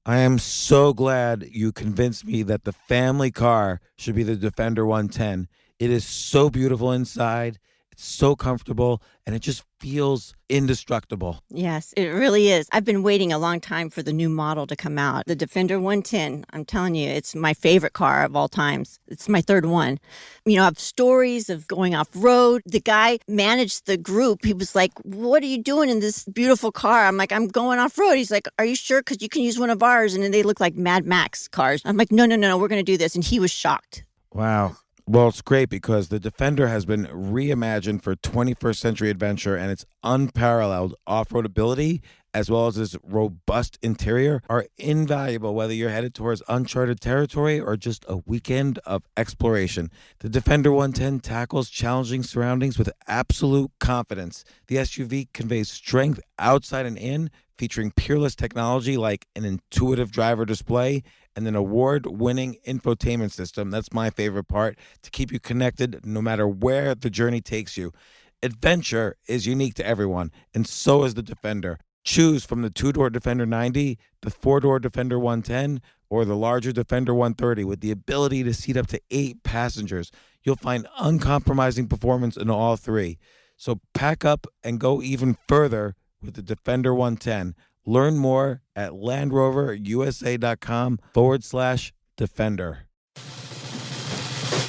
I am so glad you convinced me that the family car should be the Defender 110. It is so beautiful inside, it's so comfortable, and it just feels indestructible. Yes, it really is. I've been waiting a long time for the new model to come out. The Defender 110, I'm telling you, it's my favorite car of all times. It's my third one. You know, I have stories of going off road. The guy managed the group. He was like, "What are you doing in this beautiful car?" I'm like, "I'm going off road." He's like, "Are you sure? Because you can use one of ours." And then they look like Mad Max cars. I'm like, "No, no, no, no, we're going to do this." And he was shocked. Wow. Well, it's great because the Defender has been reimagined for 21st century adventure, and its unparalleled off-road ability as well as its robust interior are invaluable whether you're headed towards uncharted territory or just a weekend of exploration. The Defender 110 tackles challenging surroundings with absolute confidence. The SUV conveys strength outside and in, featuring peerless technology like an intuitive driver display and an award-winning infotainment system. That's my favorite part, to keep you connected no matter where the journey takes you. Adventure is unique to everyone, and so is the Defender. Choose from the two-door Defender 90, the four-door Defender 110, or the larger Defender 130 with the ability to seat up to 8 passengers. You'll find uncompromising performance in all three. So pack up and go even further with the Defender 110. Learn more at LandRoverUSA.com/Defender.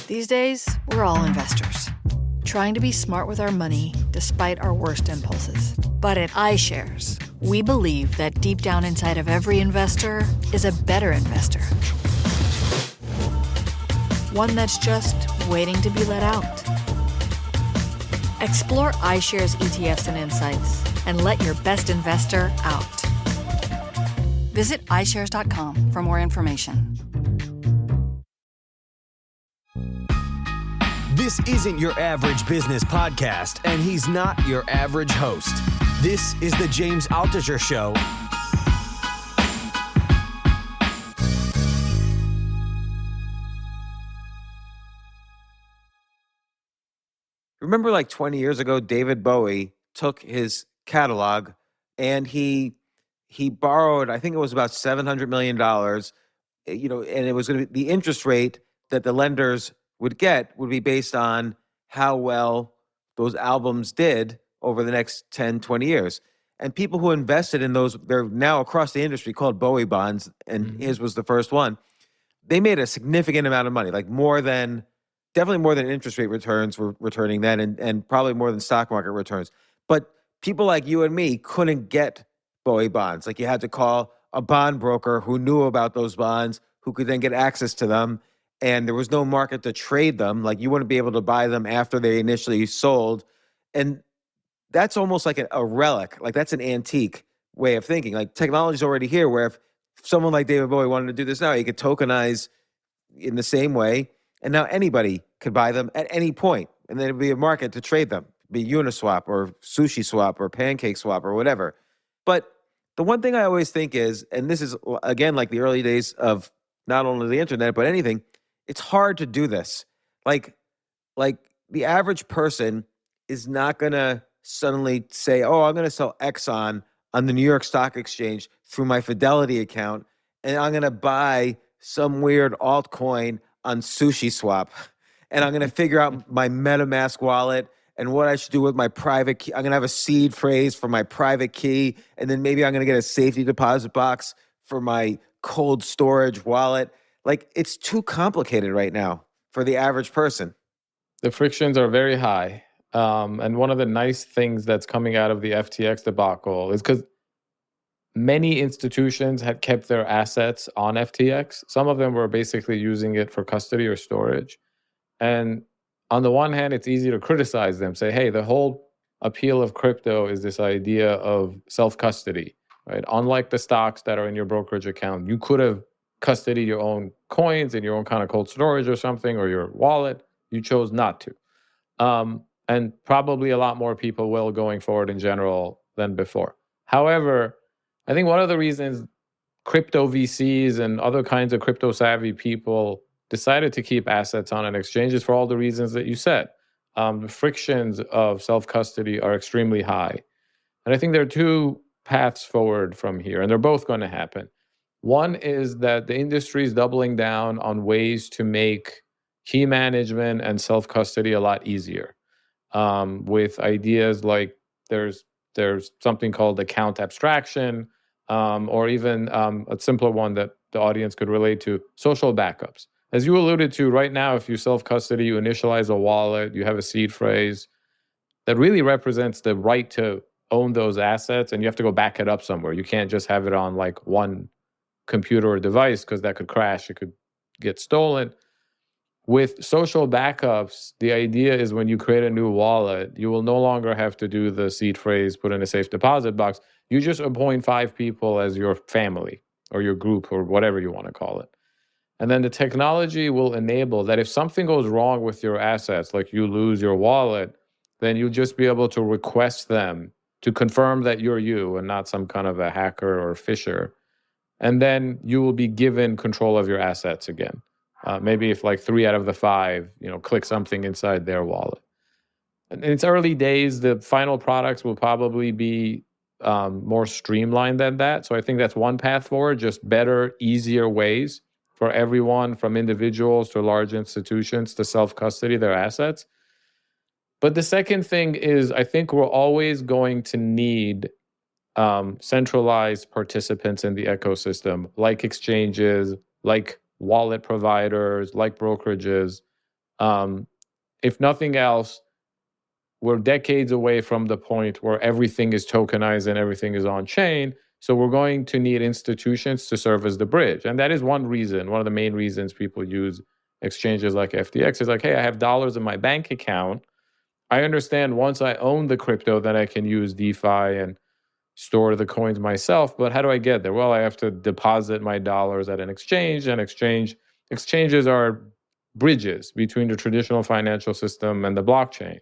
These days, we're all investors, trying to be smart with our money despite our worst impulses. But at iShares, we believe that deep down inside of every investor is a better investor. One that's just waiting to be let out. Explore iShares ETFs and insights and let your best investor out. Visit iShares.com for more information. This isn't your average business podcast, and he's not your average host. This is the James Altucher Show. Remember, like 20 years ago, David Bowie took his catalog and he borrowed, I think it was about $700 million, and it was going to be the interest rate that the lenders would get would be based on how well those albums did over the next 10, 20 years. And people who invested in those, they're now across the industry called Bowie bonds, and his was the first one. They made a significant amount of money, like definitely more than interest rate returns were returning then, and probably more than stock market returns. But people like you and me couldn't get Bowie bonds. Like, you had to call a bond broker who knew about those bonds, who could then get access to them. And there was no market to trade them. Like, you wouldn't be able to buy them after they initially sold. And that's almost like a relic. Like, that's an antique way of thinking. Like, technology's already here, where if someone like David Bowie wanted to do this now, he could tokenize in the same way. And now anybody could buy them at any point. And then it'd be a market to trade them. Be Uniswap or Sushi Swap or Pancake Swap or whatever. But the one thing I always think is, and this is, again, like the early days of not only the internet, but anything, it's hard to do this. Like the average person is not going to suddenly say, "Oh, I'm going to sell Exxon on the New York Stock Exchange through my Fidelity account, and I'm going to buy some weird altcoin on Sushi Swap, and I'm going to figure out my MetaMask wallet and what I should do with my private key. I'm going to have a seed phrase for my private key, and then maybe I'm going to get a safety deposit box for my cold storage wallet." Like, it's too complicated right now for the average person. The frictions are very high. And one of the nice things that's coming out of the FTX debacle is because many institutions had kept their assets on FTX. Some of them were basically using it for custody or storage. And on the one hand, it's easy to criticize them, say, hey, the whole appeal of crypto is this idea of self-custody, right? Unlike the stocks that are in your brokerage account, you could have custody your own coins in your own kind of cold storage or something, or your wallet. You chose not to. And probably a lot more people will going forward in general than before. However, I think one of the reasons crypto VCs and other kinds of crypto savvy people decided to keep assets on an exchange is for all the reasons that you said. The frictions of self-custody are extremely high. And I think there are two paths forward from here, and they're both going to happen. One is that the industry is doubling down on ways to make key management and self-custody a lot easier, with ideas like there's something called account abstraction, or even a simpler one that the audience could relate to, social backups. As you alluded to, right now, if you self-custody, you initialize a wallet, you have a seed phrase that really represents the right to own those assets, and you have to go back it up somewhere. You can't just have it on like one computer or device because that could crash, it could get stolen. With social backups, the idea is when you create a new wallet, you will no longer have to do the seed phrase, put in a safe deposit box. You just appoint 5 people as your family or your group or whatever you want to call it. And then the technology will enable that if something goes wrong with your assets, like you lose your wallet, then you'll just be able to request them to confirm that you're you and not some kind of a hacker or phisher. And then you will be given control of your assets again. Maybe if like 3 out of the 5, click something inside their wallet. In its early days, the final products will probably be more streamlined than that. So I think that's one path forward, just better, easier ways for everyone, from individuals to large institutions, to self-custody their assets. But the second thing is, I think we're always going to need centralized participants in the ecosystem, like exchanges, like wallet providers, like brokerages. If nothing else, we're decades away from the point where everything is tokenized and everything is on chain. So we're going to need institutions to serve as the bridge. And that is one reason, one of the main reasons people use exchanges like FTX is like, hey, I have dollars in my bank account. I understand once I own the crypto, then I can use DeFi and store the coins myself. But how do I get there? Well, I have to deposit my dollars at an exchange, and exchanges are bridges between the traditional financial system and the blockchain.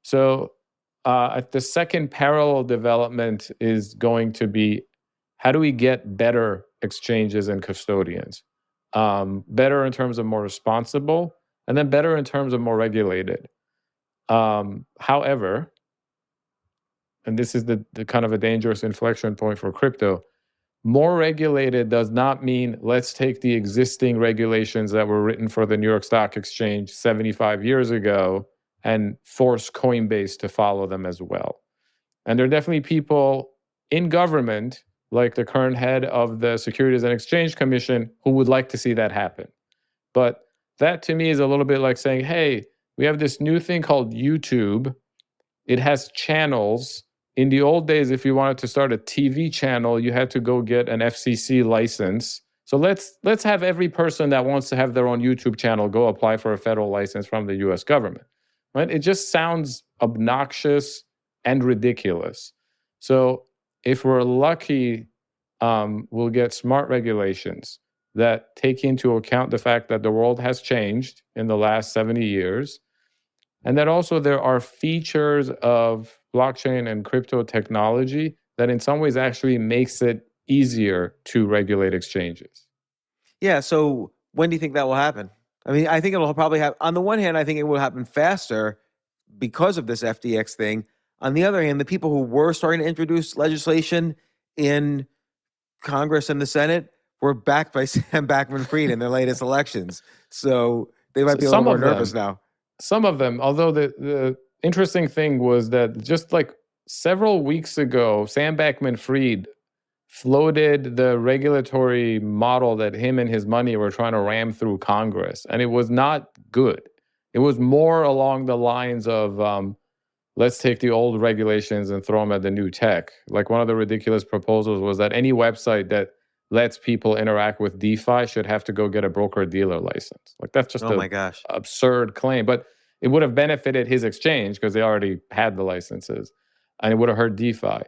So the second parallel development is going to be, how do we get better exchanges and custodians? Better in terms of more responsible, and then better in terms of more regulated. However, and this is the kind of a dangerous inflection point for crypto, more regulated does not mean let's take the existing regulations that were written for the New York Stock Exchange 75 years ago and force Coinbase to follow them as well. And there are definitely people in government, like the current head of the Securities and Exchange Commission, who would like to see that happen. But that to me is a little bit like saying, hey, we have this new thing called YouTube. It has channels. In the old days, if you wanted to start a TV channel, you had to go get an FCC license. So let's have every person that wants to have their own YouTube channel go apply for a federal license from the US government. Right? It just sounds obnoxious and ridiculous. So if we're lucky, we'll get smart regulations that take into account the fact that the world has changed in the last 70 years. And that also there are features of blockchain and crypto technology that in some ways actually makes it easier to regulate exchanges. Yeah. So when do you think that will happen? I mean, I think it'll probably happen. On the one hand, I think it will happen faster because of this FTX thing. On the other hand, the people who were starting to introduce legislation in Congress and the Senate were backed by Sam Bankman-Fried in their latest elections. So they might be a little more nervous now. Some of them, although the interesting thing was that just like several weeks ago, Sam Bankman-Fried floated the regulatory model that him and his money were trying to ram through Congress. And it was not good. It was more along the lines of, let's take the old regulations and throw them at the new tech. Like one of the ridiculous proposals was that any website that lets people interact with DeFi should have to go get a broker-dealer license. Like that's just an absurd claim. But it would have benefited his exchange because they already had the licenses, and it would have hurt DeFi.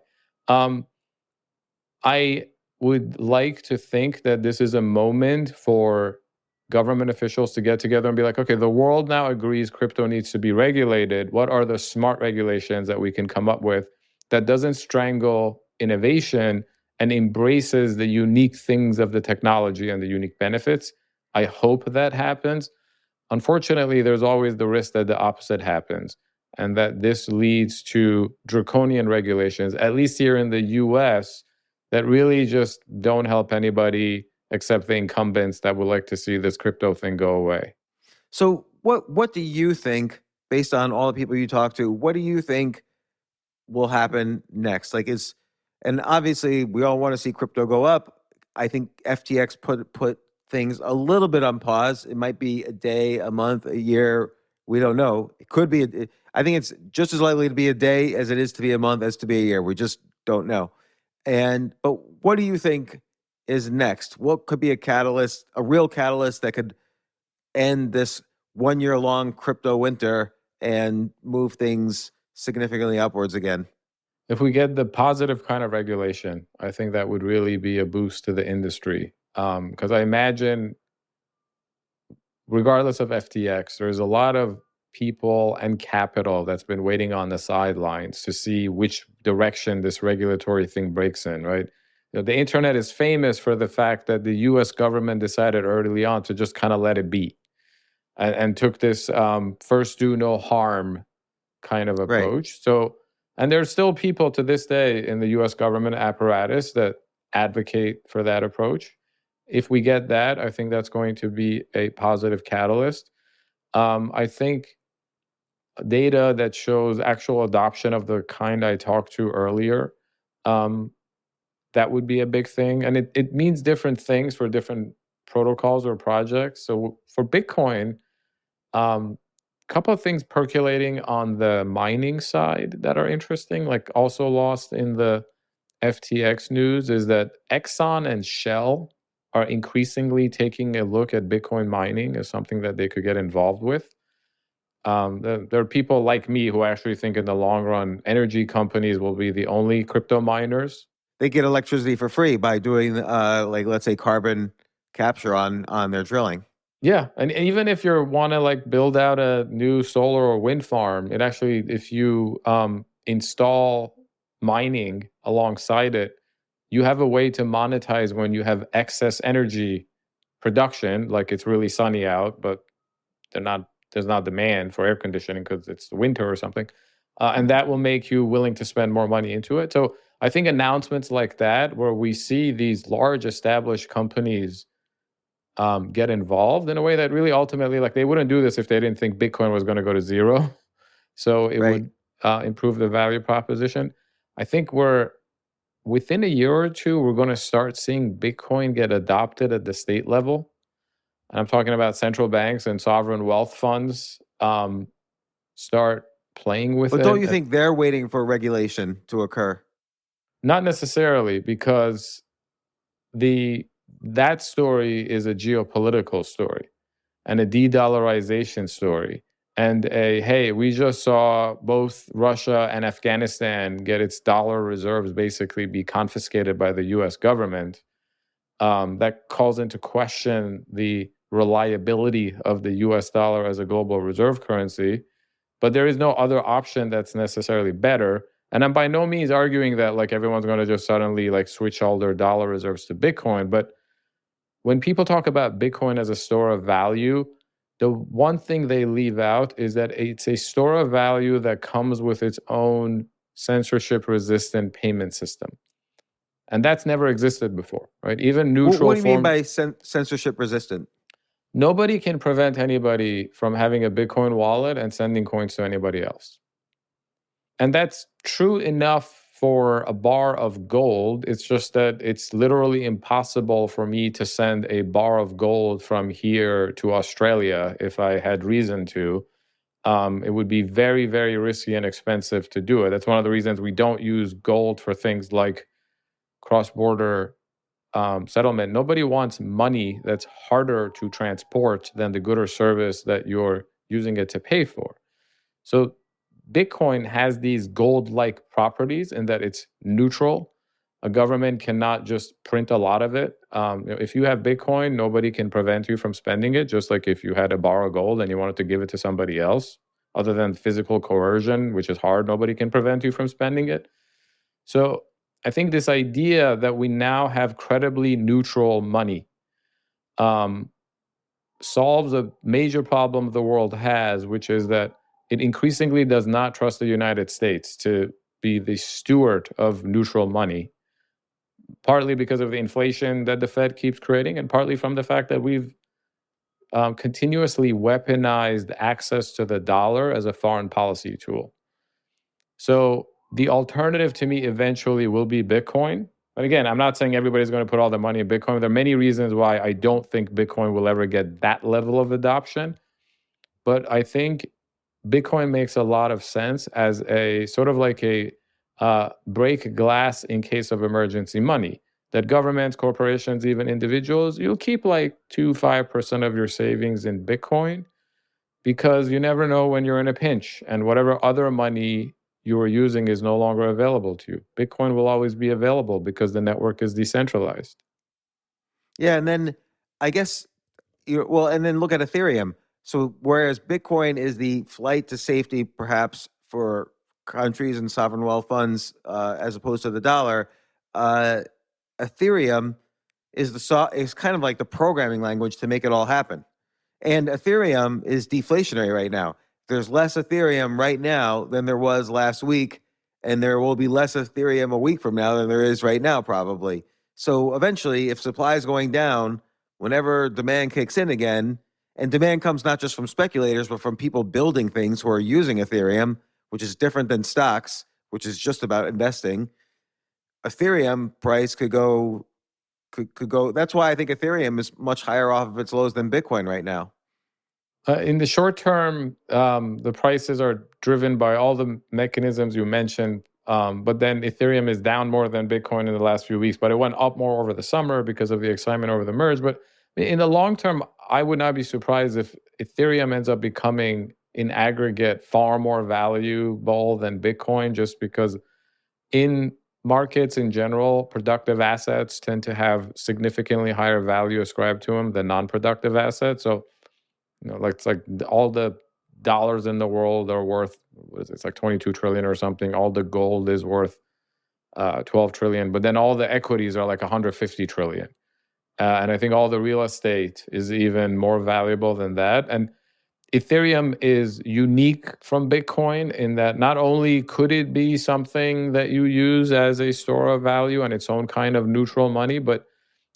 I would like to think that this is a moment for government officials to get together and be like, okay, the world now agrees crypto needs to be regulated. What are the smart regulations that we can come up with that doesn't strangle innovation and embraces the unique things of the technology and the unique benefits? I hope that happens. Unfortunately, there's always the risk that the opposite happens and that this leads to draconian regulations, at least here in the US, that really just don't help anybody except the incumbents that would like to see this crypto thing go away. So what do you think, based on all the people you talk to, what do you think will happen next? And obviously we all want to see crypto go up. I think FTX put things a little bit on pause. It might be a day, a month, a year. We don't know. It could be. I think it's just as likely to be a day as it is to be a month as to be a year. We just don't know. But what do you think is next? What could be a catalyst, a real catalyst that could end this 1 year long crypto winter and move things significantly upwards again? If we get the positive kind of regulation, I think that would really be a boost to the industry. Because I imagine, regardless of FTX, there's a lot of people and capital that's been waiting on the sidelines to see which direction this regulatory thing breaks in, right? The internet is famous for the fact that the US government decided early on to just kind of let it be and took this first do no harm kind of Right. approach. So, and there's still people to this day in the US government apparatus that advocate for that approach. If we get that, I think that's going to be a positive catalyst. I think data that shows actual adoption of the kind I talked to earlier, that would be a big thing. And it means different things for different protocols or projects. So for Bitcoin, couple of things percolating on the mining side that are interesting, like also lost in the FTX news, is that Exxon and Shell are increasingly taking a look at Bitcoin mining as something that they could get involved with. There are people like me who actually think in the long run, energy companies will be the only crypto miners. They get electricity for free by doing, let's say, carbon capture on their drilling. Yeah, and even if you want to like build out a new solar or wind farm, it actually, if you install mining alongside it, you have a way to monetize when you have excess energy production, like it's really sunny out, but there's not demand for air conditioning because it's winter or something, and that will make you willing to spend more money into it. So I think announcements like that, where we see these large established companies get involved in a way that really ultimately, like, they wouldn't do this if they didn't think Bitcoin was going to go to zero. So it Right. would improve the value proposition. I think within a year or two, we're going to start seeing Bitcoin get adopted at the state level. And I'm talking about central banks and sovereign wealth funds start playing with But it. don't you think they're waiting for regulation to occur? Not necessarily, because that story is a geopolitical story and a de-dollarization story. And hey, we just saw both Russia and Afghanistan get its dollar reserves basically be confiscated by the US government. That calls into question the reliability of the US dollar as a global reserve currency. But there is no other option that's necessarily better. And I'm by no means arguing that like everyone's going to just suddenly like switch all their dollar reserves to Bitcoin. But when people talk about Bitcoin as a store of value, the one thing they leave out is that it's a store of value that comes with its own censorship resistant payment system. And that's never existed before, right? Even neutral What do you mean form. by censorship resistant? Nobody can prevent anybody from having a Bitcoin wallet and sending coins to anybody else. And that's true enough for a bar of gold. It's just that it's literally impossible for me to send a bar of gold from here to Australia if I had reason to. It would be very, very risky and expensive to do it. That's one of the reasons we don't use gold for things like cross-border settlement. Nobody wants money that's harder to transport than the good or service that you're using it to pay for. So Bitcoin has these gold-like properties in that it's neutral. A government cannot just print a lot of it. If you have Bitcoin, nobody can prevent you from spending it, just like if you had to borrow gold and you wanted to give it to somebody else. Other than physical coercion, which is hard, nobody can prevent you from spending it. So I think this idea that we now have credibly neutral money solves a major problem the world has, which is that it increasingly does not trust the United States to be the steward of neutral money. partly because of the inflation that the Fed keeps creating, and partly from the fact that we've continuously weaponized access to the dollar as a foreign policy tool. So the alternative to me eventually will be Bitcoin. But again, I'm not saying everybody's going to put all their money in Bitcoin. There are many reasons why I don't think Bitcoin will ever get that level of adoption. But I think Bitcoin makes a lot of sense as a sort of like a break glass in case of emergency money. That governments, corporations, even individuals, you'll keep like 5% of your savings in Bitcoin because you never know when you're in a pinch and whatever other money you were using is no longer available to you. Bitcoin will always be available because the network is decentralized. Yeah, and then I guess and then look at Ethereum. So whereas Bitcoin is the flight to safety, perhaps for countries and sovereign wealth funds, as opposed to the dollar, Ethereum is kind of like the programming language to make it all happen. And Ethereum is deflationary right now. There's less Ethereum right now than there was last week, and there will be less Ethereum a week from now than there is right now, probably. So eventually, if supply is going down, whenever demand kicks in again, and demand comes not just from speculators, but from people building things who are using Ethereum, which is different than stocks, which is just about investing, Ethereum price could go. That's why I think Ethereum is much higher off of its lows than Bitcoin right now. In the short term, the prices are driven by all the mechanisms you mentioned. But then Ethereum is down more than Bitcoin in the last few weeks, but it went up more over the summer because of the excitement over the merge. But in the long term, I would not be surprised if Ethereum ends up becoming, in aggregate, far more valuable than Bitcoin, just because in markets in general, productive assets tend to have significantly higher value ascribed to them than non-productive assets. So, it's like all the dollars in the world are worth, what is it? It's like 22 trillion or something. All the gold is worth 12 trillion, but then all the equities are like 150 trillion. And I think all the real estate is even more valuable than that. And Ethereum is unique from Bitcoin in that not only could it be something that you use as a store of value and its own kind of neutral money, but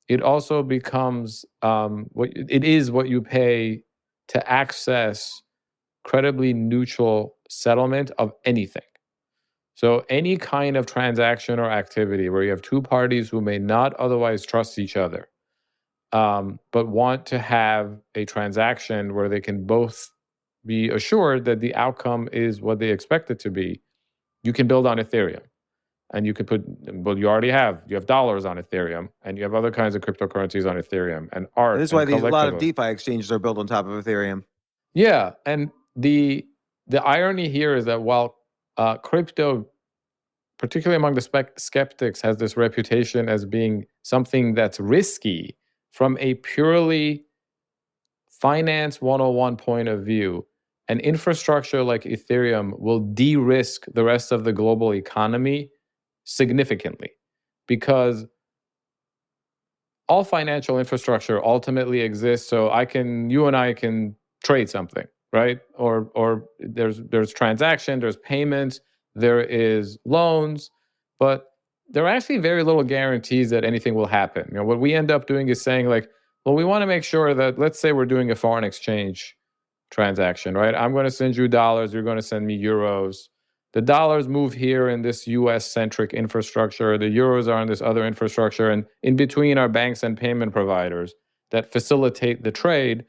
it also becomes what you pay to access credibly neutral settlement of anything. So any kind of transaction or activity where you have two parties who may not otherwise trust each other, but want to have a transaction where they can both be assured that the outcome is what they expect it to be, you can build on Ethereum. And you could you have dollars on Ethereum, and you have other kinds of cryptocurrencies on Ethereum, and art. And this is why a lot of DeFi exchanges are built on top of Ethereum. Yeah, and the irony here is that while crypto, particularly among the skeptics, has this reputation as being something that's risky from a purely finance 101 point of view, an infrastructure like Ethereum will de-risk the rest of the global economy significantly, because all financial infrastructure ultimately exists so you and I can trade something, right? Or there's transaction, there's payments, there is loans, but there are actually very little guarantees that anything will happen. What we end up doing is saying like, well, we want to make sure that, let's say we're doing a foreign exchange transaction, right? I'm going to send you dollars, you're going to send me euros. The dollars move here in this US-centric infrastructure. The euros are in this other infrastructure. And in between are banks and payment providers that facilitate the trade.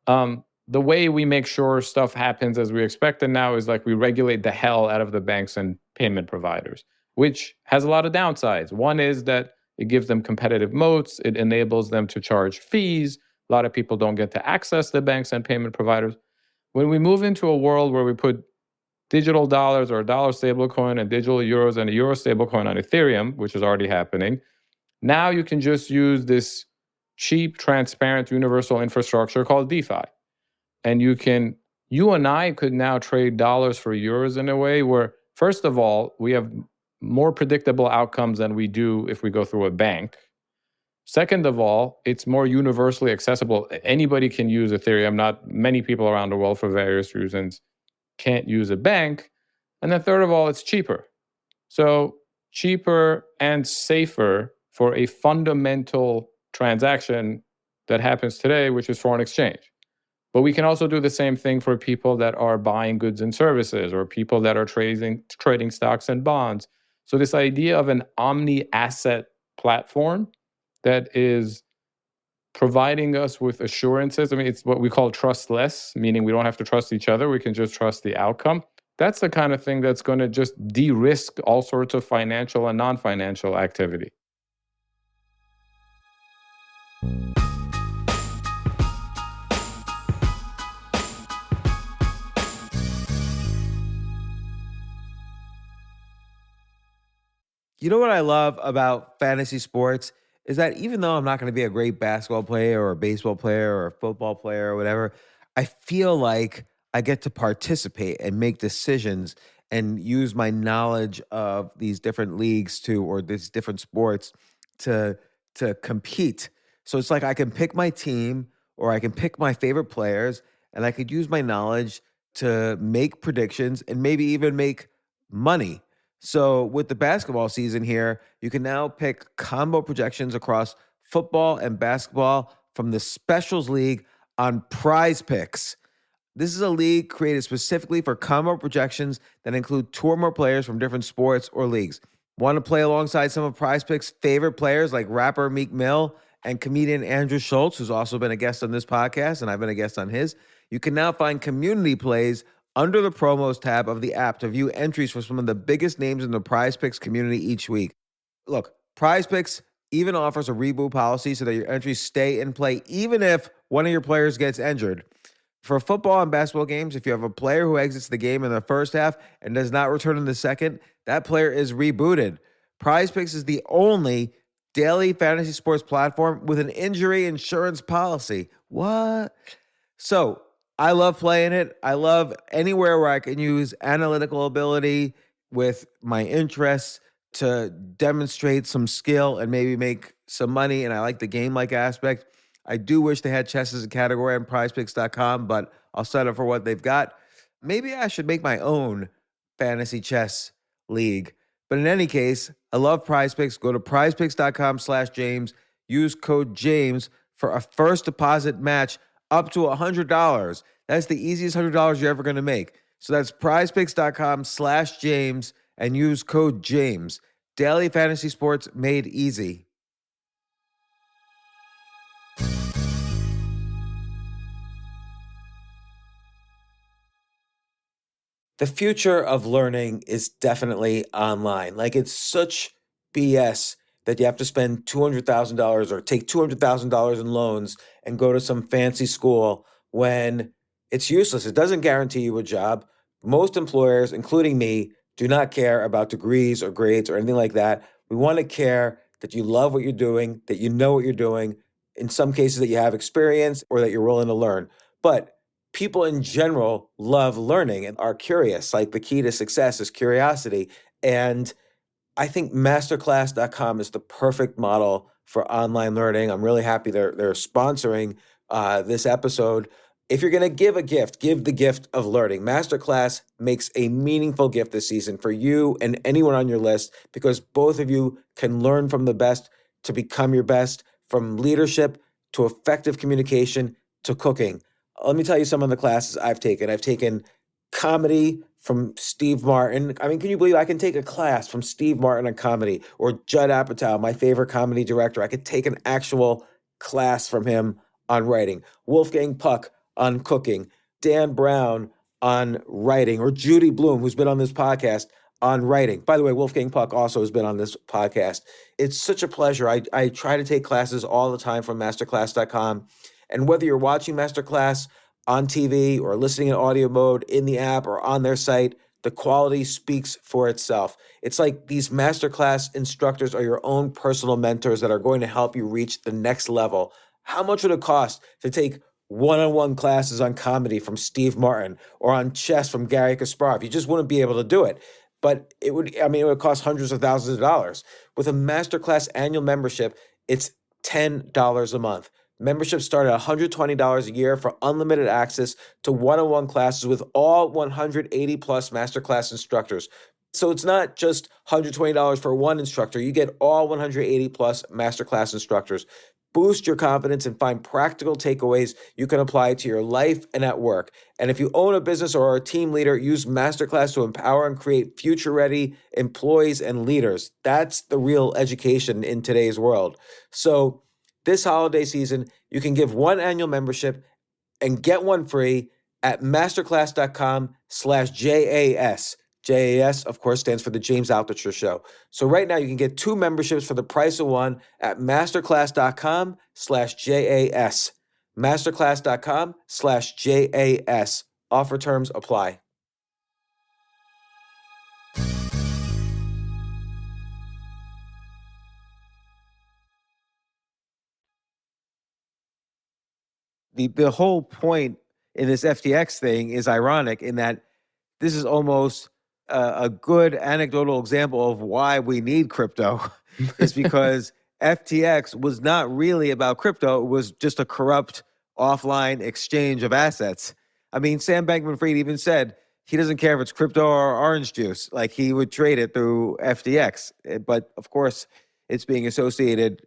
The way we make sure stuff happens as we expect it now is like we regulate the hell out of the banks and payment providers, which has a lot of downsides. One is that it gives them competitive moats. It enables them to charge fees. A lot of people don't get to access the banks and payment providers. When we move into a world where we put digital dollars or a dollar stablecoin and digital euros and a euro stablecoin on Ethereum, which is already happening, now you can just use this cheap, transparent, universal infrastructure called DeFi. And you and I could now trade dollars for euros in a way where, first of all, we have more predictable outcomes than we do if we go through a bank. Second of all, it's more universally accessible. Anybody can use Ethereum. Not many people around the world, for various reasons, can't use a bank. And then third of all, it's cheaper. So cheaper and safer for a fundamental transaction that happens today, which is foreign exchange. But we can also do the same thing for people that are buying goods and services or people that are trading stocks and bonds. So this idea of an omni-asset platform that is providing us with assurances. I mean, it's what we call trustless, meaning we don't have to trust each other. We can just trust the outcome. That's the kind of thing that's going to just de-risk all sorts of financial and non-financial activity. You know what I love about fantasy sports is that even though I'm not going to be a great basketball player or a baseball player or a football player or whatever, I feel like I get to participate and make decisions and use my knowledge of these different leagues or these different sports to compete. So it's like I can pick my team or I can pick my favorite players and I could use my knowledge to make predictions and maybe even make money. So with the basketball season here, you can now pick combo projections across football and basketball from the Specials League on Prize Picks. This is a league created specifically for combo projections that include two or more players from different sports or leagues. Want to play alongside some of Prize Picks' favorite players like rapper Meek Mill and comedian Andrew Schultz, who's also been a guest on this podcast, and I've been a guest on his? You can now find community plays under the promos tab of the app to view entries for some of the biggest names in the Prize Picks community each week. Look, Prize Picks even offers a reboot policy so that your entries stay in play even if one of your players gets injured. For football and basketball games, if you have a player who exits the game in the first half and does not return in the second, that player is rebooted. Prize Picks is the only daily fantasy sports platform with an injury insurance policy. What? So I love playing it. I love anywhere where I can use analytical ability with my interests to demonstrate some skill and maybe make some money. And I like the game-like aspect. I do wish they had chess as a category on prizepicks.com, but I'll settle for what they've got. Maybe I should make my own fantasy chess league. But in any case, I love Prize Picks. Go to prizepicks.com/James. Use code James for a first deposit match up to $100. That's the easiest $100 you're ever going to make. So that's prizepicks.com/James and use code James. Daily fantasy sports made easy. The future of learning is definitely online. Like, it's such BS that you have to spend $200,000 or take $200,000 in loans and go to some fancy school when it's useless. It doesn't guarantee you a job. Most employers, including me, do not care about degrees or grades or anything like that. We want to care that you love what you're doing, that you know what you're doing, in some cases that you have experience or that you're willing to learn. But people in general love learning and are curious. Like, the key to success is curiosity. And I think masterclass.com is the perfect model for online learning. I'm really happy they're sponsoring this episode. If you're going to give a gift, give the gift of learning. Masterclass makes a meaningful gift this season for you and anyone on your list, because both of you can learn from the best to become your best, from leadership to effective communication to cooking. Let me tell you some of the classes I've taken. I've taken comedy from Steve Martin. I mean, can you believe I can take a class from Steve Martin on comedy, or Judd Apatow, my favorite comedy director? I could take an actual class from him on writing. Wolfgang Puck on cooking. Dan Brown on writing, or Judy Bloom, who's been on this podcast, on writing. By the way, Wolfgang Puck also has been on this podcast. It's such a pleasure. I try to take classes all the time from masterclass.com. And whether you're watching Masterclass on TV or listening in audio mode in the app or on their site, the quality speaks for itself. It's like these Masterclass instructors are your own personal mentors that are going to help you reach the next level. How much would it cost to take one-on-one classes on comedy from Steve Martin or on chess from Gary Kasparov? You just wouldn't be able to do it. But it would cost hundreds of thousands of dollars. With a Masterclass annual membership, it's $10 a month. Memberships start at $120 a year for unlimited access to one-on-one classes with all 180 plus Masterclass instructors. So it's not just $120 for one instructor. You get all 180 plus masterclass instructors. Boost your confidence and find practical takeaways you can apply to your life and at work. And if you own a business or are a team leader, use Masterclass to empower and create future-ready employees and leaders. That's the real education in today's world. So this holiday season, you can give one annual membership and get one free at masterclass.com/JAS. JAS, of course, stands for the James Altucher Show. So right now you can get 2 memberships for the price of one at masterclass.com/JAS. Masterclass.com/JAS. Offer terms apply. The whole point in this FTX thing is ironic in that this is almost a good anecdotal example of why we need crypto is because FTX was not really about crypto. It was just a corrupt offline exchange of assets. I mean, Sam Bankman-Fried even said he doesn't care if it's crypto or orange juice. Like, he would trade it through FTX. But of course, it's being associated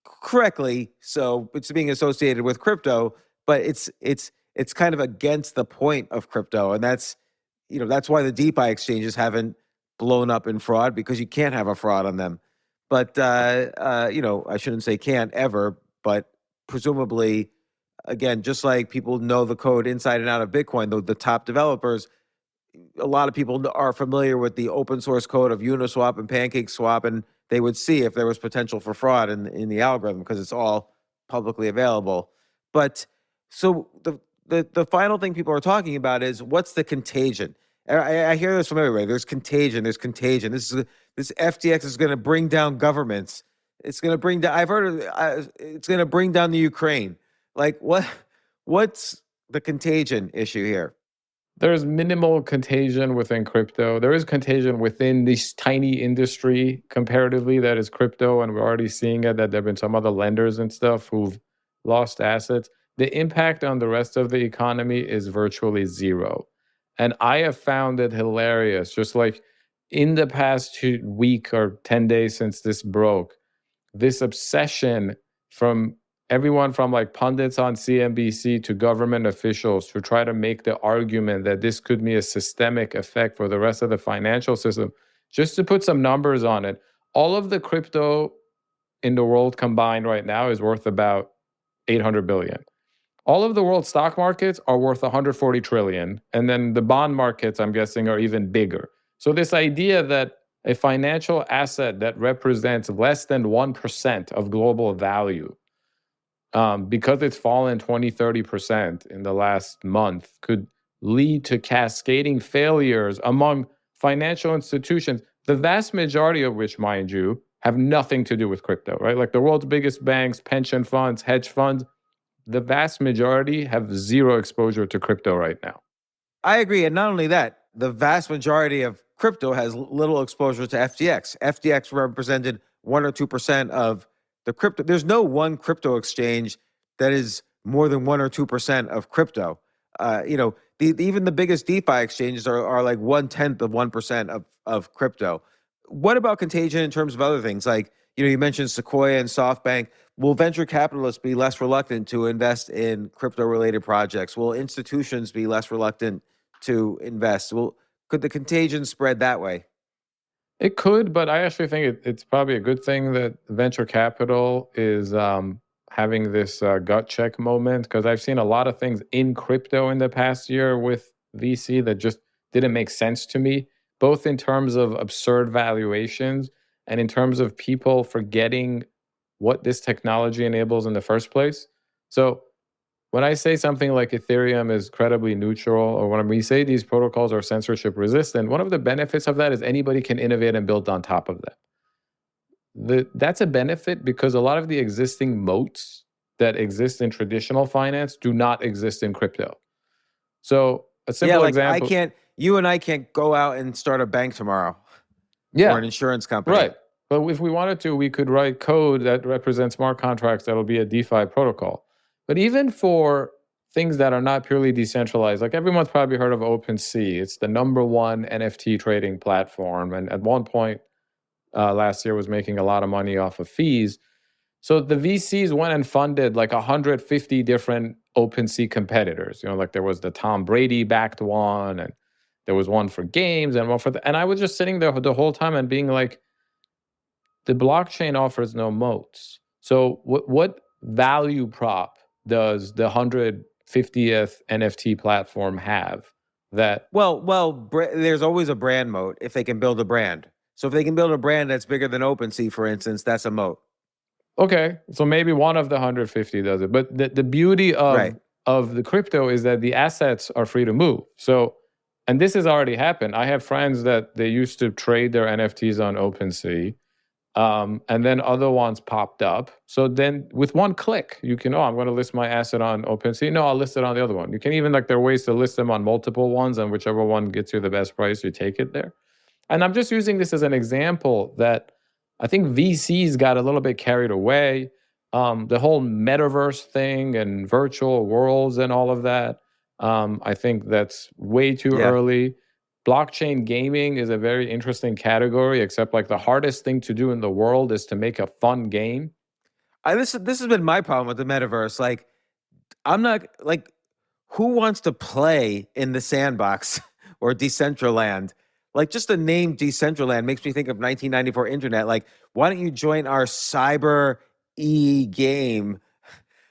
correctly. So it's being associated with crypto, but it's kind of against the point of crypto. And that's why the DeFi exchanges haven't blown up in fraud, because you can't have a fraud on them. But, I shouldn't say can't ever, but presumably, again, just like people know the code inside and out of Bitcoin, the top developers, a lot of people are familiar with the open source code of Uniswap and PancakeSwap, and they would see if there was potential for fraud in the algorithm because it's all publicly available. But so the final thing people are talking about is, what's the contagion? I hear this from everybody. There's contagion. There's contagion. This FTX is going to bring down governments. It's going to bring down. I've heard it's going to bring down the Ukraine. Like, what's the contagion issue here? There's minimal contagion within crypto. There is contagion within this tiny industry comparatively that is crypto, and we're already seeing it, that there have been some other lenders and stuff who've lost assets. The impact on the rest of the economy is virtually zero. And I have found it hilarious, just like in the past week or 10 days since this broke, this obsession from everyone from like pundits on CNBC to government officials to try to make the argument that this could be a systemic effect for the rest of the financial system. Just to put some numbers on it, all of the crypto in the world combined right now is worth about 800 billion. All of the world stock markets are worth 140 trillion. And then the bond markets, I'm guessing, are even bigger. So this idea that a financial asset that represents less than 1% of global value, because it's fallen 20, 30% in the last month, could lead to cascading failures among financial institutions, the vast majority of which, mind you, have nothing to do with crypto, right? Like the world's biggest banks, pension funds, hedge funds, the vast majority have zero exposure to crypto right now. I agree. And not only that, the vast majority of crypto has little exposure to FTX. FTX represented 1 or 2% of the crypto. There's no one crypto exchange that is more than 1 or 2% of crypto. Even the biggest DeFi exchanges are like 1/10 of 1% of crypto. What about contagion in terms of other things? Like, you mentioned Sequoia and SoftBank. Will venture capitalists be less reluctant to invest in crypto-related projects? Will institutions be less reluctant to invest? Could the contagion spread that way? It could, but I actually think it's probably a good thing that venture capital is having this gut check moment, because I've seen a lot of things in crypto in the past year with VC that just didn't make sense to me, both in terms of absurd valuations and in terms of people forgetting what this technology enables in the first place. So when I say something like Ethereum is credibly neutral, or when we say these protocols are censorship resistant, one of the benefits of that is anybody can innovate and build on top of them. That's a benefit because a lot of the existing moats that exist in traditional finance do not exist in crypto. So a simple example. You and I can't go out and start a bank tomorrow. Yeah. Or an insurance company. Right. But if we wanted to, we could write code that represents smart contracts that'll be a DeFi protocol. But even for things that are not purely decentralized. Like everyone's probably heard of OpenSea. It's the number one NFT trading platform, and at one point last year was making a lot of money off of fees. So the VCs went and funded like 150 different OpenSea competitors. Like there was the Tom Brady backed one, and there was one for games and one for and I was just sitting there the whole time and being like, the blockchain offers no moats. So what value prop does the 150th NFT platform have that? There's always a brand moat if they can build a brand. So if they can build a brand that's bigger than OpenSea, for instance, that's a moat. Okay, so maybe one of the 150 does it. But the beauty Right. of the crypto is that the assets are free to move. So, and this has already happened. I have friends that they used to trade their NFTs on OpenSea. And then other ones popped up. So then with one click, you can, I'm going to list my asset on OpenSea. No, I'll list it on the other one. You can even, like, there are ways to list them on multiple ones, and whichever one gets you the best price, you take it there. And I'm just using this as an example that I think VCs got a little bit carried away. The whole metaverse thing and virtual worlds and all of that, I think that's way too early. Blockchain gaming is a very interesting category, except like the hardest thing to do in the world is to make a fun game. This has been my problem with the metaverse. Like, I'm not like, who wants to play in the sandbox or Decentraland? Like, just the name Decentraland makes me think of 1994 internet. Like, why don't you join our cyber game?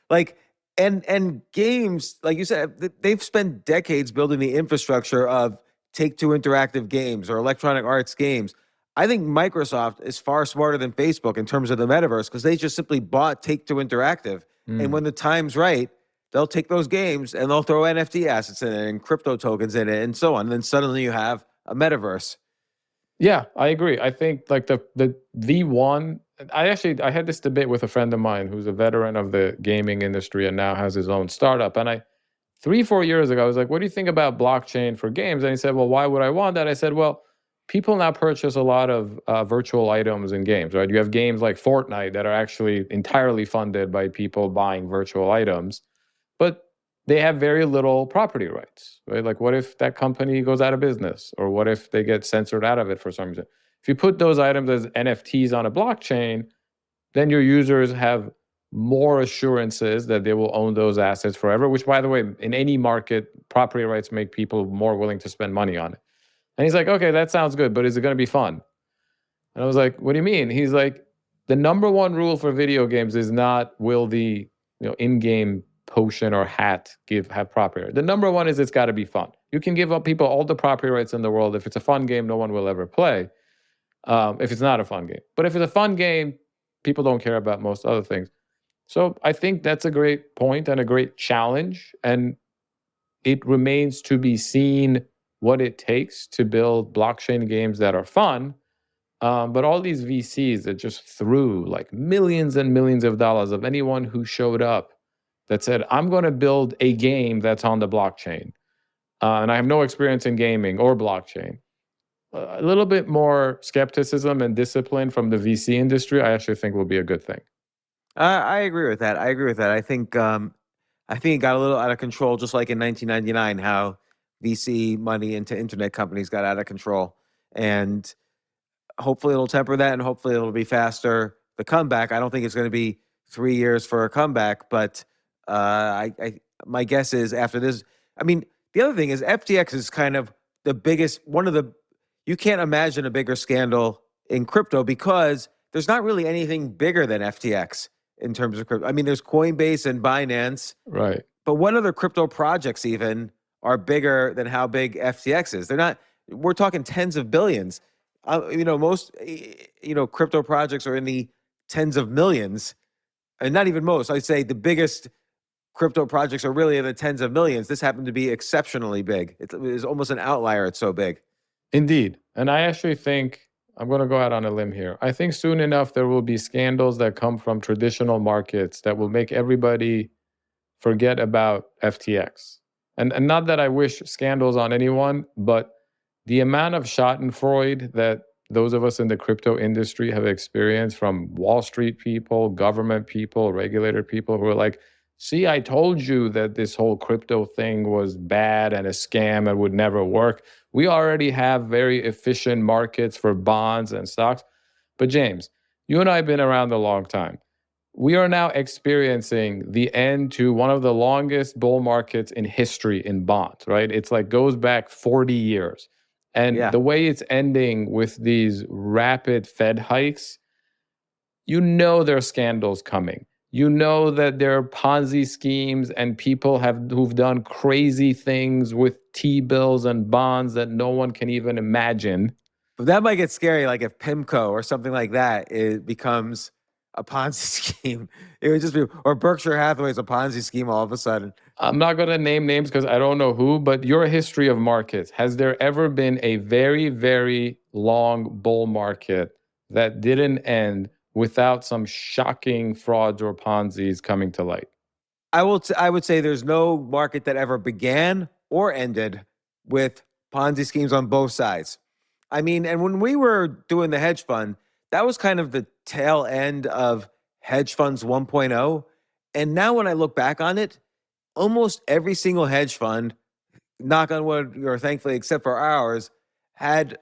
Like, and games, like you said, they've spent decades building the infrastructure of Take-Two Interactive Games or Electronic Arts Games. I think Microsoft is far smarter than Facebook in terms of the metaverse because they just simply bought Take-Two Interactive. And when the time's right, they'll take those games and they'll throw NFT assets in it and crypto tokens in it and so on. And then suddenly you have a metaverse. Yeah, I agree. I think like the V1, I had this debate with a friend of mine who's a veteran of the gaming industry and now has his own startup. And 3-4 years ago, I was like, what do you think about blockchain for games? And he said, well, why would I want that? I said, well, people now purchase a lot of virtual items in games, right? You have games like Fortnite that are actually entirely funded by people buying virtual items, but they have very little property rights, right? Like, what if that company goes out of business? Or what if they get censored out of it for some reason? If you put those items as NFTs on a blockchain, then your users have more assurances that they will own those assets forever, which, by the way, in any market, property rights make people more willing to spend money on it. And he's like, okay, that sounds good, but is it going to be fun? And I was like, what do you mean? He's like, the number one rule for video games is not will the in-game potion or hat have property rights. The number one is it's got to be fun. You can give up people all the property rights in the world. If it's a fun game, no one will ever play. If it's not a fun game. But if it's a fun game, people don't care about most other things. So I think that's a great point and a great challenge. And it remains to be seen what it takes to build blockchain games that are fun. But all these VCs that just threw like millions and millions of dollars of anyone who showed up that said, I'm going to build a game that's on the blockchain. And I have no experience in gaming or blockchain. A little bit more skepticism and discipline from the VC industry, I actually think will be a good thing. I agree with that. I think it got a little out of control, just like in 1999, how VC money into internet companies got out of control. And hopefully it'll temper that, and hopefully it'll be faster. The comeback, I don't think it's going to be 3 years for a comeback, but my guess is after this. I mean, the other thing is FTX is kind of the biggest, you can't imagine a bigger scandal in crypto because there's not really anything bigger than FTX in terms of crypto. I mean, there's Coinbase and Binance. Right. But what other crypto projects even are bigger than how big FTX is? They're not, we're talking tens of billions. Most, crypto projects are in the tens of millions, and not even most. I'd say the biggest crypto projects are really in the tens of millions. This happened to be exceptionally big. It is almost an outlier. It's so big. Indeed. And I actually think, I'm going to go out on a limb here. I think soon enough there will be scandals that come from traditional markets that will make everybody forget about FTX. And not that I wish scandals on anyone, but the amount of schadenfreude that those of us in the crypto industry have experienced from Wall Street people, government people, regulator people who are like, see, I told you that this whole crypto thing was bad and a scam and would never work. We already have very efficient markets for bonds and stocks. But James, you and I have been around a long time. We are now experiencing the end to one of the longest bull markets in history in bonds, right? It's like goes back 40 years. And Yeah. the way it's ending with these rapid Fed hikes, you know there are scandals coming. You know that there are Ponzi schemes and people who've done crazy things with T-bills and bonds that no one can even imagine. But that might get scary, like if PIMCO or something like that, it becomes a Ponzi scheme. It would just be, or Berkshire Hathaway is a Ponzi scheme all of a sudden. I'm not going to name names because I don't know who, but your history of markets, has there ever been a very, very long bull market that didn't end without some shocking frauds or Ponzi's coming to light? I would say there's no market that ever began or ended with Ponzi schemes on both sides. I mean, and when we were doing the hedge fund, that was kind of the tail end of hedge funds 1.0. And now when I look back on it, almost every single hedge fund, knock on wood, or thankfully, except for ours, had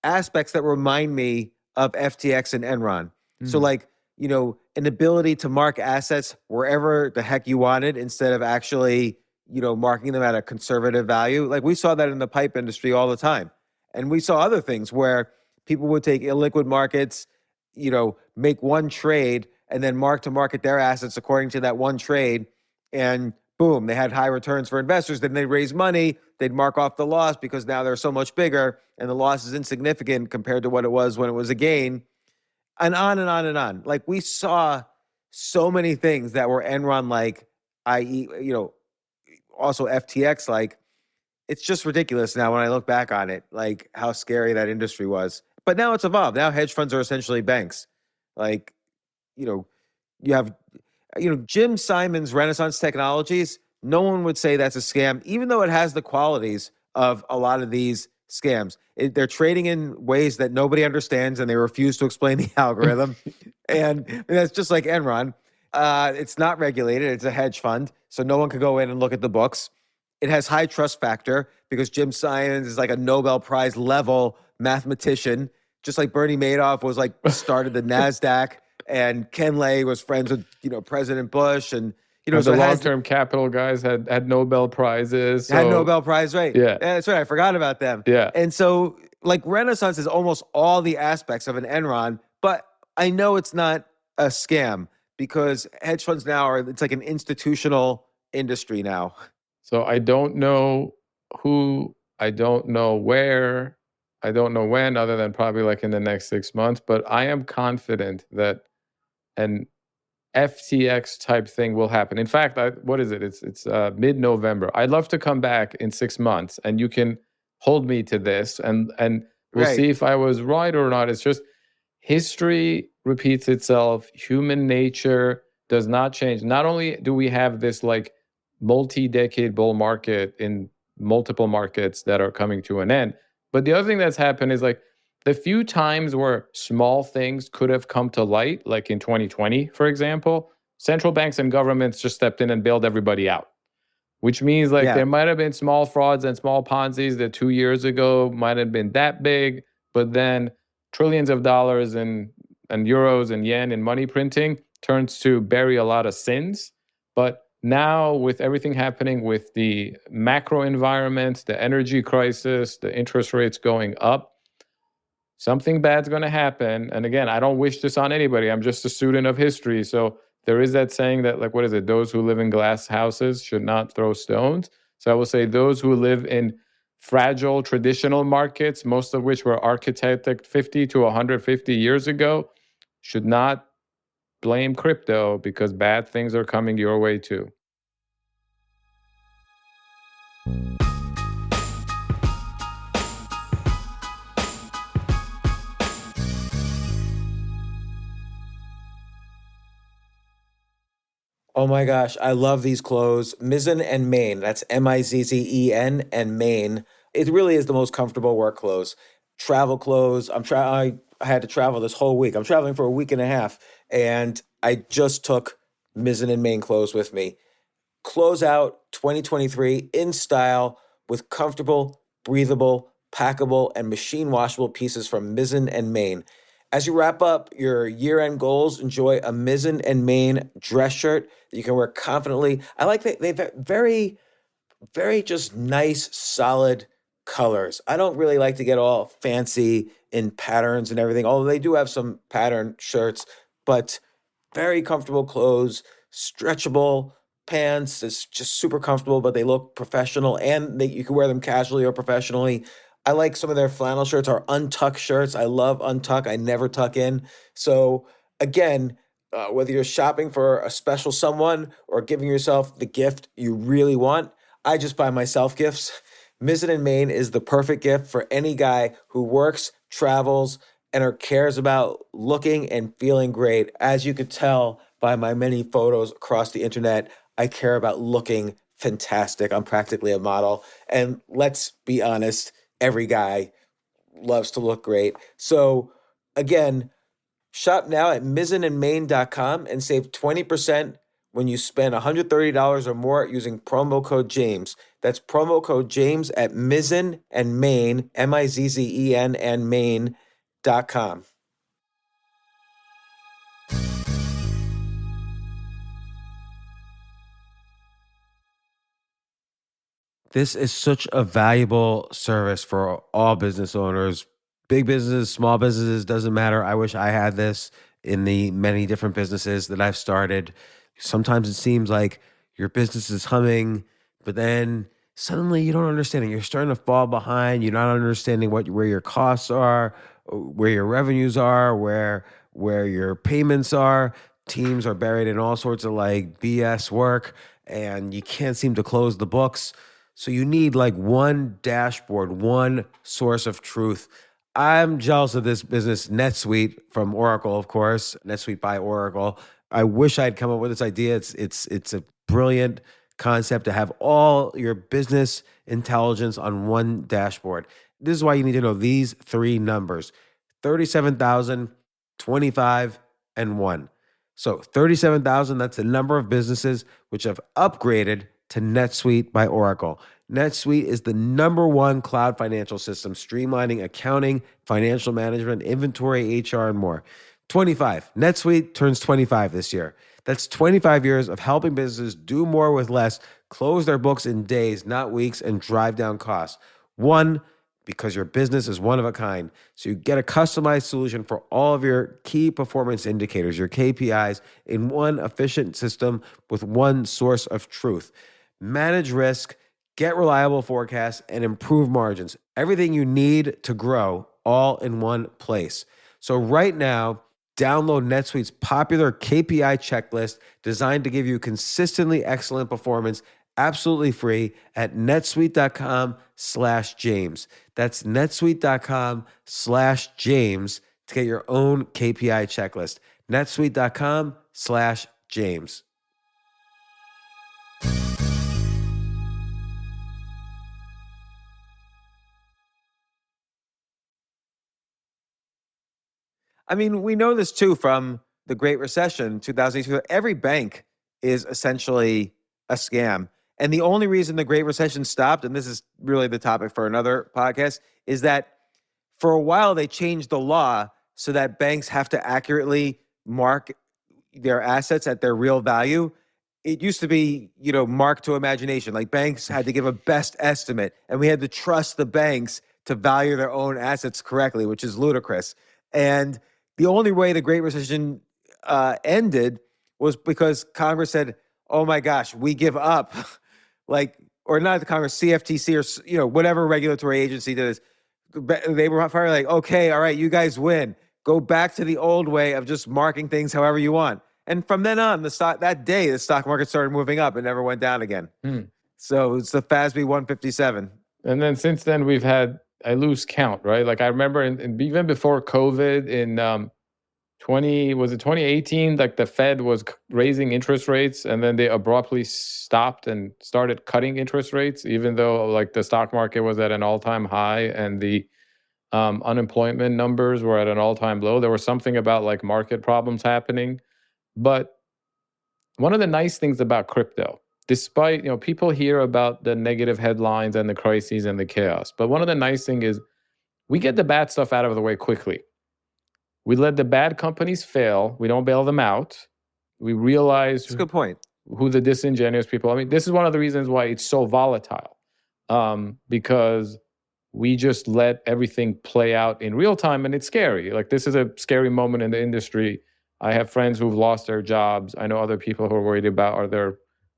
aspects that remind me of FTX and Enron. So, like, an ability to mark assets wherever the heck you wanted instead of actually, marking them at a conservative value. Like, we saw that in the pipe industry all the time. And we saw other things where people would take illiquid markets, make one trade and then mark to market their assets according to that one trade. And boom, they had high returns for investors. Then they raise money, they'd mark off the loss because now they're so much bigger and the loss is insignificant compared to what it was when it was a gain. And on and on and on. Like, we saw so many things that were Enron-like, i.e., also FTX-like. It's just ridiculous now when I look back on it, like how scary that industry was. But now it's evolved. Now hedge funds are essentially banks. Like, you have, Jim Simon's Renaissance Technologies. No one would say that's a scam, even though it has the qualities of a lot of these scams. They're trading in ways that nobody understands, and they refuse to explain the algorithm. and that's just like Enron. It's not regulated. It's a hedge fund, so no one could go in and look at the books. It has high trust factor because Jim Simons is like a Nobel Prize level mathematician, just like Bernie Madoff was like started the NASDAQ, and Ken Lay was friends with President Bush, and the long-term capital guys had Nobel Prizes. Had Nobel Prize, right? Yeah, that's right. I forgot about them. Yeah, and so like Renaissance is almost all the aspects of an Enron, but I know it's not a scam because hedge funds now it's like an institutional industry now. So I don't know who, I don't know where, I don't know when, other than probably like in the next 6 months. But I am confident that an FTX type thing will happen. In fact, what is it? It's mid-November. I'd love to come back in 6 months and you can hold me to this and we'll see if I was right or not. It's just history repeats itself. Human nature does not change. Not only do we have this like multi-decade bull market in multiple markets that are coming to an end, but the other thing that's happened is like the few times where small things could have come to light, like in 2020, for example, central banks and governments just stepped in and bailed everybody out, which means like there might have been small frauds and small Ponzi's that 2 years ago might have been that big, but then trillions of dollars and euros and yen in money printing turns to bury a lot of sins. But now with everything happening with the macro environment, the energy crisis, the interest rates going up, something bad's going to happen. And again, I don't wish this on anybody. I'm just a student of history. So there is that saying that, like, what is it? Those who live in glass houses should not throw stones. So I will say those who live in fragile traditional markets, most of which were architected 50 to 150 years ago, should not blame crypto because bad things are coming your way too. Oh my gosh, I love these clothes. Mizzen and Main. That's Mizzen and Main. It really is the most comfortable work clothes. Travel clothes. I had to travel this whole week. I'm traveling for a week and a half, and I just took Mizzen and Main clothes with me. Close out 2023 in style with comfortable, breathable, packable, and machine washable pieces from Mizzen and Main. As you wrap up your year-end goals, enjoy a Mizzen and Main dress shirt that you can wear confidently. I like that they've very just nice, solid colors. I don't really like to get all fancy in patterns and everything, although they do have some pattern shirts, but very comfortable clothes, stretchable pants. It's just super comfortable, but they look professional and you can wear them casually or professionally. I like some of their flannel shirts or untuck shirts. I love untuck. I never tuck in. So again, whether you're shopping for a special someone or giving yourself the gift you really want, I just buy myself gifts. Mizzen and Main is the perfect gift for any guy who works, travels, and or cares about looking and feeling great. As you could tell by my many photos across the internet, I care about looking fantastic. I'm practically a model. And let's be honest, every guy loves to look great. So again, shop now at mizzenandmain.com and save 20% when you spend $130 or more using promo code James. That's promo code James at Mizzen and Main, Mizzen and Main.com. This is such a valuable service for all business owners, big businesses, small businesses, doesn't matter. I wish I had this in the many different businesses that I've started. Sometimes it seems like your business is humming, but then suddenly you don't understand it. You're starting to fall behind. You're not understanding where your costs are, where your revenues are, where your payments are. Teams are buried in all sorts of like BS work, and you can't seem to close the books. So you need like one dashboard, one source of truth. I'm jealous of this business, NetSuite from Oracle, of course, NetSuite by Oracle. I wish I'd come up with this idea. It's a brilliant concept to have all your business intelligence on one dashboard. This is why you need to know these three numbers: 37,000, 25, and 1. So 37,000, that's the number of businesses which have upgraded to NetSuite by Oracle. NetSuite is the number one cloud financial system, streamlining accounting, financial management, inventory, HR, and more. 25. NetSuite turns 25 this year. That's 25 years of helping businesses do more with less, close their books in days, not weeks, and drive down costs. 1, because your business is one of a kind. So you get a customized solution for all of your key performance indicators, your KPIs, in one efficient system with one source of truth. Manage risk, get reliable forecasts, and improve margins. Everything you need to grow all in one place. So right now, download NetSuite's popular KPI checklist designed to give you consistently excellent performance absolutely free at netsuite.com/James. That's netsuite.com/James to get your own KPI checklist. netsuite.com/James. I mean, we know this too from the Great Recession, 2002. Every bank is essentially a scam. And the only reason the Great Recession stopped, and this is really the topic for another podcast, is that for a while they changed the law so that banks have to accurately mark their assets at their real value. It used to be, marked to imagination. Like banks had to give a best estimate, and we had to trust the banks to value their own assets correctly, which is ludicrous. And the only way the Great Recession ended was because Congress said, "Oh my gosh, we give up," like, or not the Congress, CFTC, or whatever regulatory agency did this. They were finally like, "Okay, all right, you guys win. Go back to the old way of just marking things however you want." And from then on, the stock market started moving up and never went down again. So it's the FASB 157. And then since then, we've had, I lose count, right? Like I remember even before COVID in 2018, like the Fed was raising interest rates and then they abruptly stopped and started cutting interest rates, even though like the stock market was at an all-time high and the unemployment numbers were at an all-time low. There was something about like market problems happening. But one of the nice things about crypto despite, people hear about the negative headlines and the crises and the chaos. But one of the nice things is we get the bad stuff out of the way quickly. We let the bad companies fail. We don't bail them out. We realize That's a good point. who the disingenuous people. I mean, this is one of the reasons why it's so volatile, because we just let everything play out in real time, and it's scary. Like, this is a scary moment in the industry. I have friends who've lost their jobs. I know other people who are worried about, are their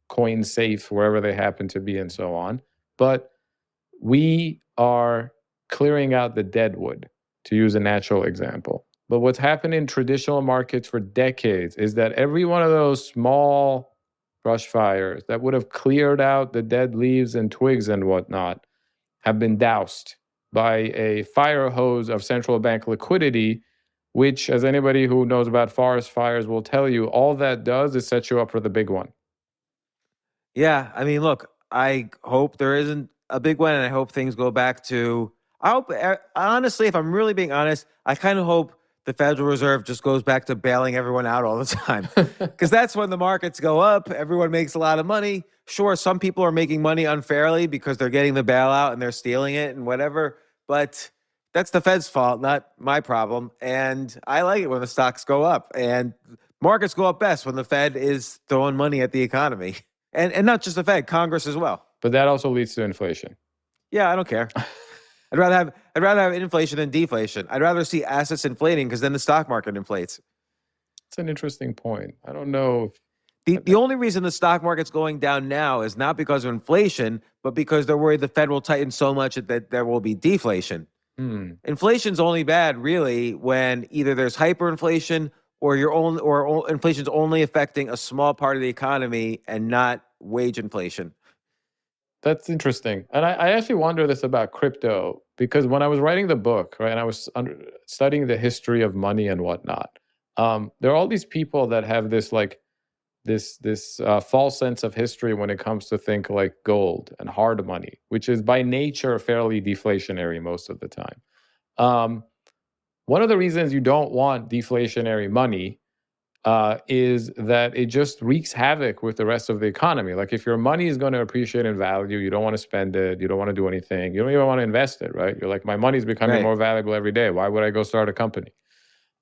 coins safe wherever they happen to be, and so on. But we are clearing out the dead wood, to use a natural example. But what's happened in traditional markets for decades is that every one of those small brush fires that would have cleared out the dead leaves and twigs and whatnot have been doused by a fire hose of central bank liquidity, which, as anybody who knows about forest fires will tell you, all that does is set you up for the big one. Yeah, I mean, look, I hope there isn't a big one, and I hope things go back to. I hope, honestly, if I'm really being honest, I kind of hope the Federal Reserve just goes back to bailing everyone out all the time, because that's when the markets go up. Everyone makes a lot of money. Sure, some people are making money unfairly because they're getting the bailout and they're stealing it and whatever, but that's the Fed's fault, not my problem. And I like it when the stocks go up, and markets go up best when the Fed is throwing money at the economy. And not just the Fed, Congress as well. But that also leads to inflation. Yeah, I don't care. I'd rather have inflation than deflation. I'd rather see assets inflating, because then the stock market inflates. It's an interesting point. I don't know. The only reason the stock market's going down now is not because of inflation, but because they're worried the Fed will tighten so much that there will be deflation. Inflation's only bad, really, when either there's hyperinflation or inflation's only affecting a small part of the economy and not wage inflation. That's interesting. And I actually wonder this about crypto, because when I was writing the book, right, and I was studying the history of money and whatnot, there are all these people that have this false sense of history when it comes to think like gold and hard money, which is by nature fairly deflationary most of the time. One of the reasons you don't want deflationary money is that it just wreaks havoc with the rest of the economy. Like, if your money is going to appreciate in value, you don't want to spend it, you don't want to do anything, you don't even want to invest it, right? You're like, my money's becoming more valuable every day. Why would I go start a company?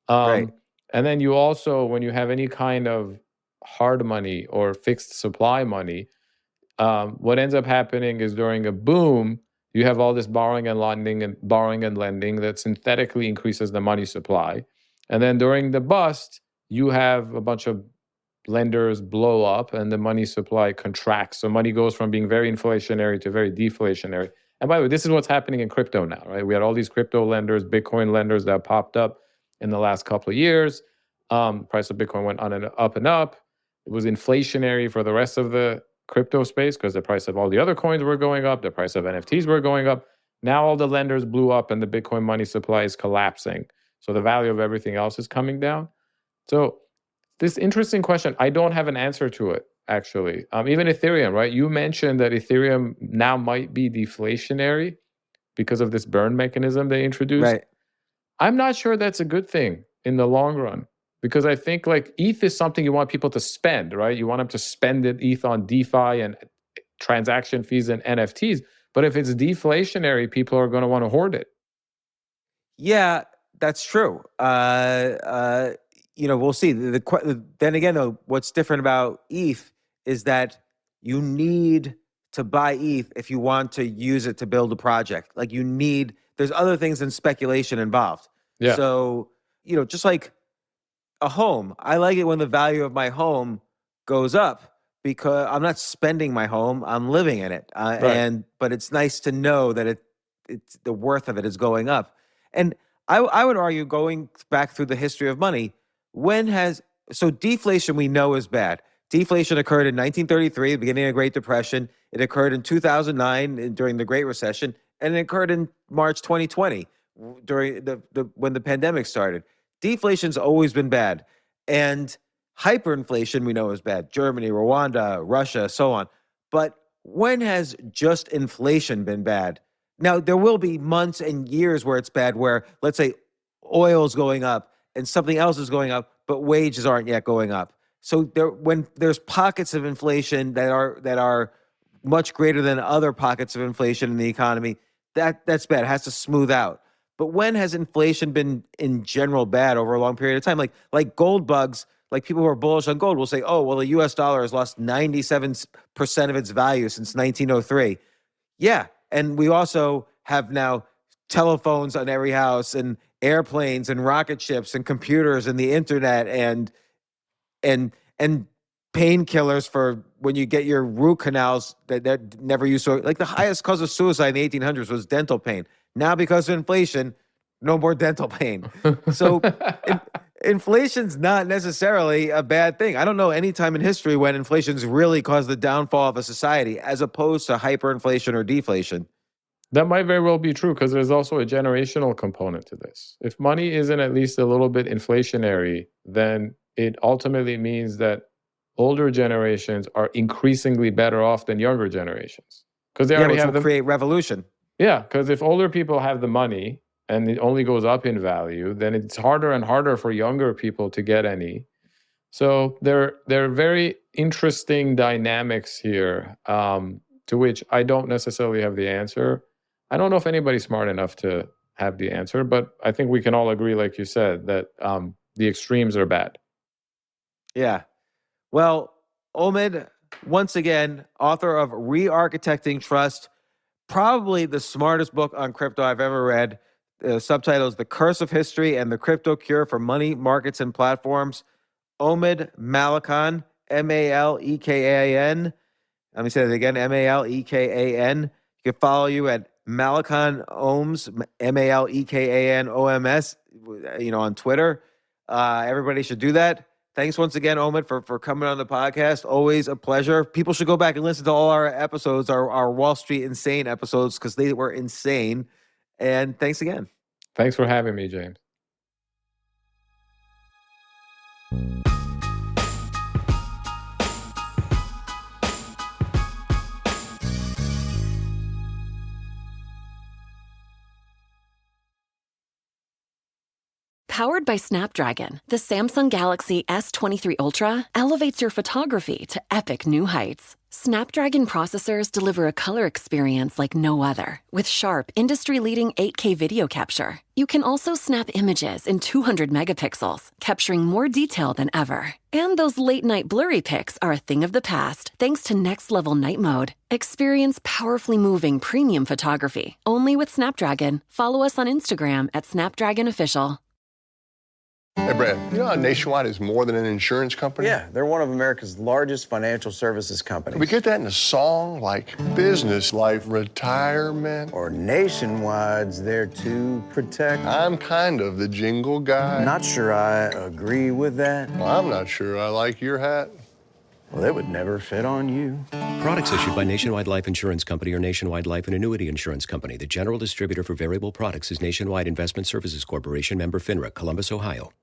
And then you also, when you have any kind of hard money or fixed supply money, what ends up happening is during a boom, you have all this borrowing and lending that synthetically increases the money supply. And then during the bust, you have a bunch of lenders blow up and the money supply contracts. So money goes from being very inflationary to very deflationary. And by the way, this is what's happening in crypto now, right? We had all these crypto lenders, Bitcoin lenders that popped up in the last couple of years. Price of Bitcoin went on and up and up. It was inflationary for the rest of the crypto space because the price of all the other coins were going up. The price of NFTs were going up. Now all the lenders blew up and the Bitcoin money supply is collapsing. So the value of everything else is coming down. So this interesting question, I don't have an answer to it, actually. Even Ethereum, right? You mentioned that Ethereum now might be deflationary because of this burn mechanism they introduced. Right. I'm not sure that's a good thing in the long run, because I think like ETH is something you want people to spend, right? You want them to spend ETH on DeFi and transaction fees and NFTs. But if it's deflationary, people are going to want to hoard it. Yeah, that's true. We'll see. Then again, though, what's different about ETH is that you need to buy ETH if you want to use it to build a project. Like, there's other things than speculation involved. Yeah. So, just like a home, I like it when the value of my home goes up because I'm not spending my home, I'm living in it. But it's nice to know that it's the worth of it is going up. And I would argue, going back through the history of money, so deflation we know is bad. Deflation occurred in 1933, the beginning of the Great Depression. It occurred in 2009 during the Great Recession, and it occurred in March 2020 during when the pandemic started. Deflation's always been bad, and hyperinflation we know is bad. Germany, Rwanda, Russia, so on. But when has just inflation been bad? Now, there will be months and years where it's bad, where, let's say, oil's going up and something else is going up, but wages aren't yet going up. So when there's pockets of inflation that are much greater than other pockets of inflation in the economy, that's bad. It has to smooth out. But when has inflation been in general bad over a long period of time? Like gold bugs, like people who are bullish on gold will say, oh, well, the US dollar has lost 97% of its value since 1903. Yeah. And we also have now telephones on every house and airplanes and rocket ships and computers and the internet and painkillers for when you get your root canals that never used to. Like the highest cause of suicide in the 1800s was dental pain. Now, because of inflation, no more dental pain. So inflation's not necessarily a bad thing. I don't know any time in history when inflation's really caused the downfall of a society as opposed to hyperinflation or deflation. That might very well be true because there's also a generational component to this. If money isn't at least a little bit inflationary, then it ultimately means that older generations are increasingly better off than younger generations because they already have the create revolution. Yeah, because if older people have the money and it only goes up in value, then it's harder and harder for younger people to get any. So there are very interesting dynamics here to which I don't necessarily have the answer. I don't know if anybody's smart enough to have the answer, but I think we can all agree, like you said, that the extremes are bad. Yeah. Well, Omid, once again, author of Re-Architecting Trust, probably the smartest book on crypto I've ever read. The subtitle is The Curse of History and the Crypto Cure for Money, Markets, and Platforms. Omid Malekan, Malekan. Let me say that again, Malekan. You can follow you at Malekan Ohms, Malekan OMS, on Twitter. Everybody should do that. Thanks once again, Omid, for coming on the podcast. Always a pleasure. People should go back and listen to all our episodes, our Wall Street Insane episodes, because they were insane. And thanks again. Thanks for having me, James. Powered by Snapdragon, the Samsung Galaxy S23 Ultra elevates your photography to epic new heights. Snapdragon processors deliver a color experience like no other, with sharp, industry-leading 8K video capture. You can also snap images in 200 megapixels, capturing more detail than ever. And those late-night blurry pics are a thing of the past, thanks to next-level night mode. Experience powerfully moving premium photography, only with Snapdragon. Follow us on Instagram at Snapdragon Official. Hey, Brad, you know how Nationwide is more than an insurance company? Yeah, they're one of America's largest financial services companies. Can we get that in a song like business, life, retirement? Or Nationwide's there to protect. I'm kind of the jingle guy. Not sure I agree with that. Well, I'm not sure I like your hat. Well, it would never fit on you. Products issued by Nationwide Life Insurance Company or Nationwide Life and Annuity Insurance Company. The general distributor for variable products is Nationwide Investment Services Corporation, member FINRA, Columbus, Ohio.